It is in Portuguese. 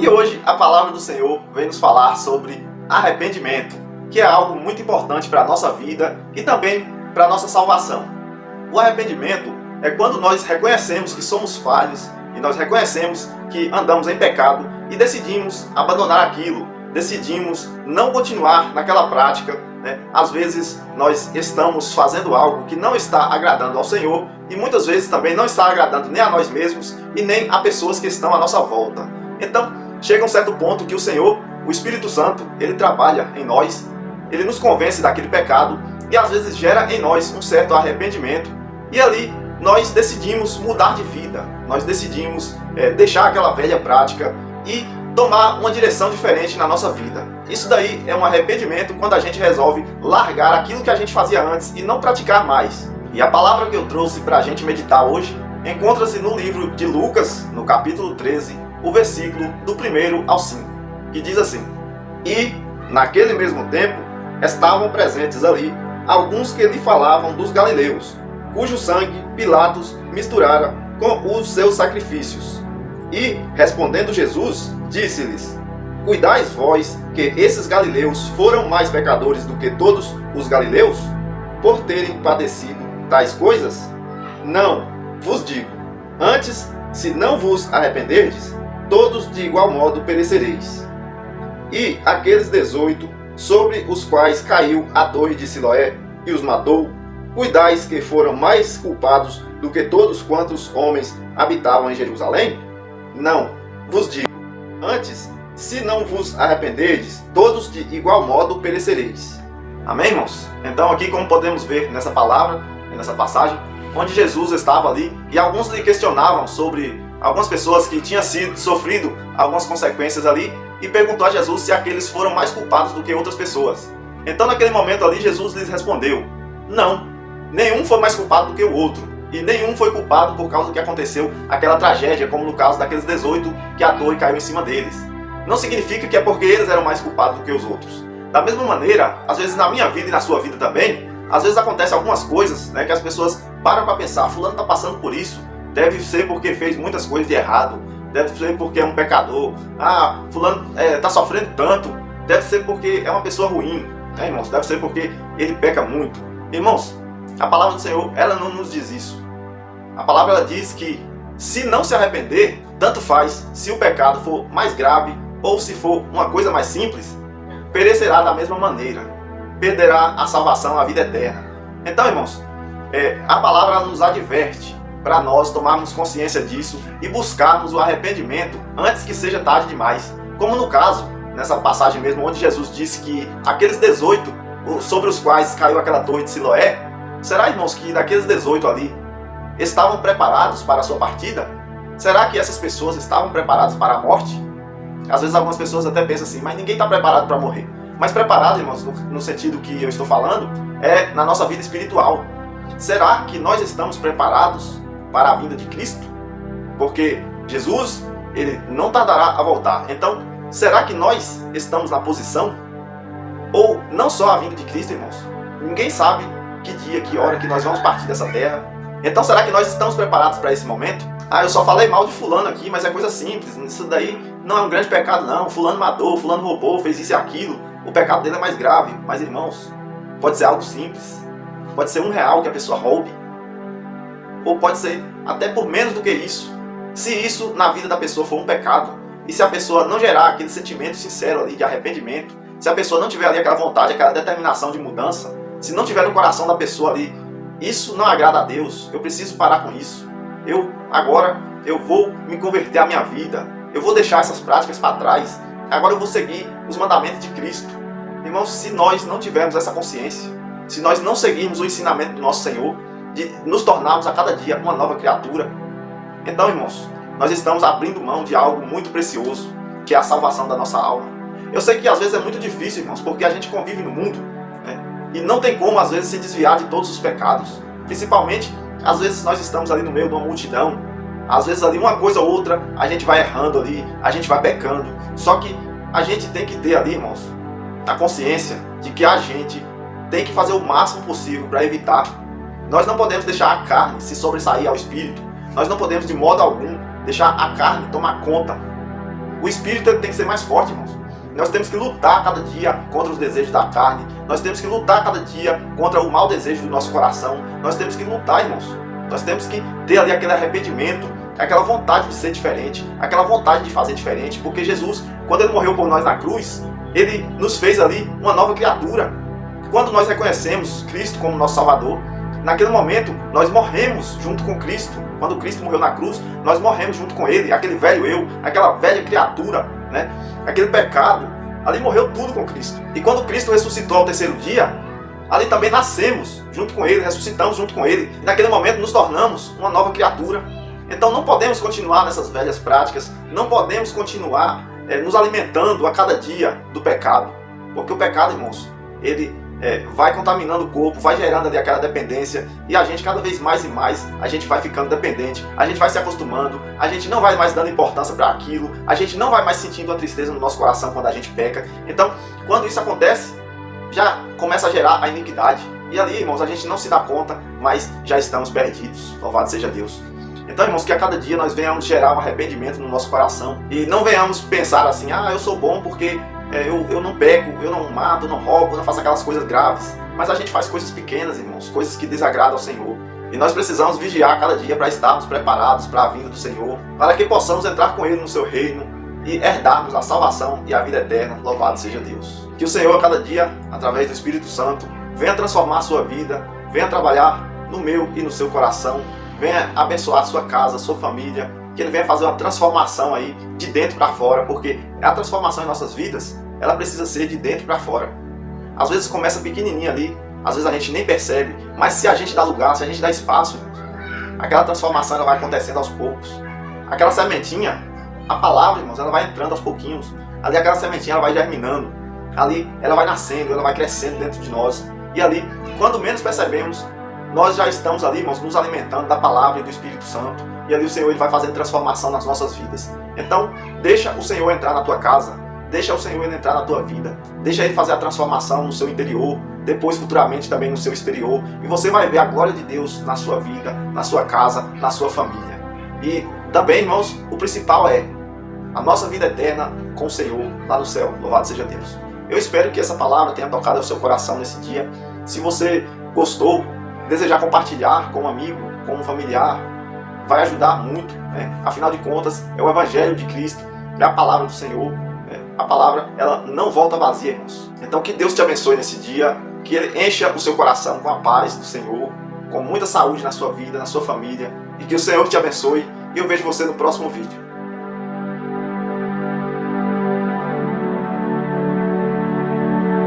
E hoje a palavra do Senhor vem nos falar sobre arrependimento, que é algo muito importante para a nossa vida e também para a nossa salvação. O arrependimento é quando nós reconhecemos que somos falhos e nós reconhecemos que andamos em pecado e decidimos abandonar aquilo, decidimos não continuar naquela prática. Às vezes nós estamos fazendo algo que não está agradando ao Senhor e muitas vezes também não está agradando nem a nós mesmos e nem a pessoas que estão à nossa volta. Então chega um certo ponto que o Senhor, o Espírito Santo, ele trabalha em nós, ele nos convence daquele pecado e às vezes gera em nós um certo arrependimento e ali nós decidimos mudar de vida, nós decidimos deixar aquela velha prática e tomar uma direção diferente na nossa vida. Isso daí é um arrependimento quando a gente resolve largar aquilo que a gente fazia antes e não praticar mais. E a palavra que eu trouxe para a gente meditar hoje encontra-se no livro de Lucas, no capítulo 13, o versículo do 1 ao 5, que diz assim: E, naquele mesmo tempo, estavam presentes ali alguns que lhe falavam dos galileus, cujo sangue Pilatos misturara com os seus sacrifícios. E, respondendo Jesus, disse-lhes: Cuidais vós que esses galileus foram mais pecadores do que todos os galileus, por terem padecido tais coisas? Não, vos digo. Antes, se não vos arrependerdes, todos de igual modo perecereis. E aqueles 18, sobre os quais caiu a torre de Siloé e os matou, cuidais que foram mais culpados do que todos quantos homens habitavam em Jerusalém? Não, vos digo. Antes, se não vos arrependerdes, todos de igual modo perecereis. Amém, irmãos? Então aqui, como podemos ver nessa palavra, nessa passagem, onde Jesus estava ali e alguns lhe questionavam sobre algumas pessoas que tinham sofrido algumas consequências ali e perguntou a Jesus se aqueles foram mais culpados do que outras pessoas. Então naquele momento ali Jesus lhes respondeu: não, nenhum foi mais culpado do que o outro. E nenhum foi culpado por causa do que aconteceu, aquela tragédia, como no caso daqueles 18 que a torre caiu em cima deles. Não significa que é porque eles eram mais culpados do que os outros. Da mesma maneira, às vezes na minha vida e na sua vida também, às vezes acontecem algumas coisas, que as pessoas param para pensar: fulano está passando por isso, deve ser porque fez muitas coisas de errado, deve ser porque é um pecador, fulano está sofrendo tanto, deve ser porque é uma pessoa ruim, irmãos, deve ser porque ele peca muito. Irmãos, a palavra do Senhor, ela não nos diz isso. A palavra, ela diz que se não se arrepender, tanto faz se o pecado for mais grave ou se for uma coisa mais simples, perecerá da mesma maneira, perderá a salvação, a vida eterna. Então, irmãos, a palavra, ela nos adverte para nós tomarmos consciência disso e buscarmos o arrependimento antes que seja tarde demais. Como no caso, nessa passagem mesmo, onde Jesus disse que aqueles 18 sobre os quais caiu aquela torre de Siloé, será, irmãos, que daqueles 18 ali estavam preparados para a sua partida? Será que essas pessoas estavam preparadas para a morte? Às vezes algumas pessoas até pensam assim: mas ninguém está preparado para morrer. Mas preparado, irmãos, no sentido que eu estou falando, é na nossa vida espiritual. Será que nós estamos preparados para a vinda de Cristo? Porque Jesus, ele não tardará a voltar. Então, será que nós estamos na posição? Ou não só a vinda de Cristo, irmãos? Ninguém sabe que dia, que hora que nós vamos partir dessa terra. Então será que nós estamos preparados para esse momento? Eu só falei mal de fulano aqui, mas é coisa simples, isso daí não é um grande pecado não. Fulano matou, fulano roubou, fez isso e aquilo, o pecado dele é mais grave. Mas, irmãos, pode ser algo simples, pode ser R$1 que a pessoa roube, ou pode ser até por menos do que isso. Se isso na vida da pessoa for um pecado, e se a pessoa não gerar aquele sentimento sincero ali de arrependimento, se a pessoa não tiver ali aquela vontade, aquela determinação de mudança, se não tiver no coração da pessoa ali, isso não agrada a Deus, eu preciso parar com isso. Agora eu vou me converter à minha vida, eu vou deixar essas práticas para trás, agora eu vou seguir os mandamentos de Cristo. Irmãos, se nós não tivermos essa consciência, se nós não seguirmos o ensinamento do nosso Senhor, de nos tornarmos a cada dia uma nova criatura, então, irmãos, nós estamos abrindo mão de algo muito precioso, que é a salvação da nossa alma. Eu sei que às vezes é muito difícil, irmãos, porque a gente convive no mundo, e não tem como, às vezes, se desviar de todos os pecados. Principalmente, às vezes nós estamos ali no meio de uma multidão. Às vezes ali uma coisa ou outra, a gente vai errando ali, a gente vai pecando. Só que a gente tem que ter ali, irmãos, a consciência de que a gente tem que fazer o máximo possível para evitar. Nós não podemos deixar a carne se sobressair ao espírito. Nós não podemos de modo algum deixar a carne tomar conta. O espírito ele tem que ser mais forte, irmãos. Nós temos que lutar cada dia contra os desejos da carne. Nós temos que lutar cada dia contra o mau desejo do nosso coração. Nós temos que lutar, irmãos. Nós temos que ter ali aquele arrependimento, aquela vontade de ser diferente, aquela vontade de fazer diferente, porque Jesus, quando ele morreu por nós na cruz, ele nos fez ali uma nova criatura. Quando nós reconhecemos Cristo como nosso Salvador, naquele momento nós morremos junto com Cristo. Quando Cristo morreu na cruz, nós morremos junto com Ele, aquele velho eu, aquela velha criatura, né? Aquele pecado, ali morreu tudo com Cristo. E quando Cristo ressuscitou ao terceiro dia, ali também nascemos junto com Ele, ressuscitamos junto com Ele, e naquele momento nos tornamos uma nova criatura. Então não podemos continuar nessas velhas práticas, não podemos continuar nos alimentando a cada dia do pecado, porque o pecado, irmãos, ele vai contaminando o corpo, vai gerando ali aquela dependência, e a gente cada vez mais e mais, a gente vai ficando dependente, a gente vai se acostumando, a gente não vai mais dando importância para aquilo, a gente não vai mais sentindo uma tristeza no nosso coração quando a gente peca. Então, quando isso acontece, já começa a gerar a iniquidade, e ali, irmãos, a gente não se dá conta, mas já estamos perdidos. Louvado seja Deus. Então, irmãos, que a cada dia nós venhamos gerar um arrependimento no nosso coração, e não venhamos pensar assim, eu sou bom porque eu não peco, eu não mato, não roubo, não faço aquelas coisas graves. Mas a gente faz coisas pequenas, irmãos, coisas que desagradam ao Senhor. E nós precisamos vigiar cada dia para estarmos preparados para a vinda do Senhor, para que possamos entrar com Ele no seu reino e herdarmos a salvação e a vida eterna. Louvado seja Deus. Que o Senhor a cada dia, através do Espírito Santo, venha transformar a sua vida, venha trabalhar no meu e no seu coração, venha abençoar a sua casa, a sua família, que Ele venha fazer uma transformação aí de dentro para fora, porque a transformação em nossas vidas, ela precisa ser de dentro para fora. Às vezes começa pequenininha ali, às vezes a gente nem percebe, mas se a gente dá lugar, se a gente dá espaço, aquela transformação ela vai acontecendo aos poucos. Aquela sementinha, a palavra, irmãos, ela vai entrando aos pouquinhos. Ali aquela sementinha ela vai germinando, ali ela vai nascendo, ela vai crescendo dentro de nós. E ali, quando menos percebemos, nós já estamos ali, irmãos, nos alimentando da palavra e do Espírito Santo. E ali o Senhor ele vai fazer transformação nas nossas vidas. Então, deixa o Senhor entrar na tua casa. Deixa o Senhor entrar na tua vida. Deixa Ele fazer a transformação no seu interior. Depois, futuramente, também no seu exterior. E você vai ver a glória de Deus na sua vida, na sua casa, na sua família. E também, irmãos, o principal é a nossa vida eterna com o Senhor lá no céu. Louvado seja Deus. Eu espero que essa palavra tenha tocado ao seu coração nesse dia. Se você gostou, desejar compartilhar com um amigo, com um familiar, vai ajudar muito, né? Afinal de contas, é o Evangelho de Cristo, é a palavra do Senhor. A palavra, ela não volta vazia, irmãos. Então que Deus te abençoe nesse dia, que Ele encha o seu coração com a paz do Senhor, com muita saúde na sua vida, na sua família, e que o Senhor te abençoe, e eu vejo você no próximo vídeo.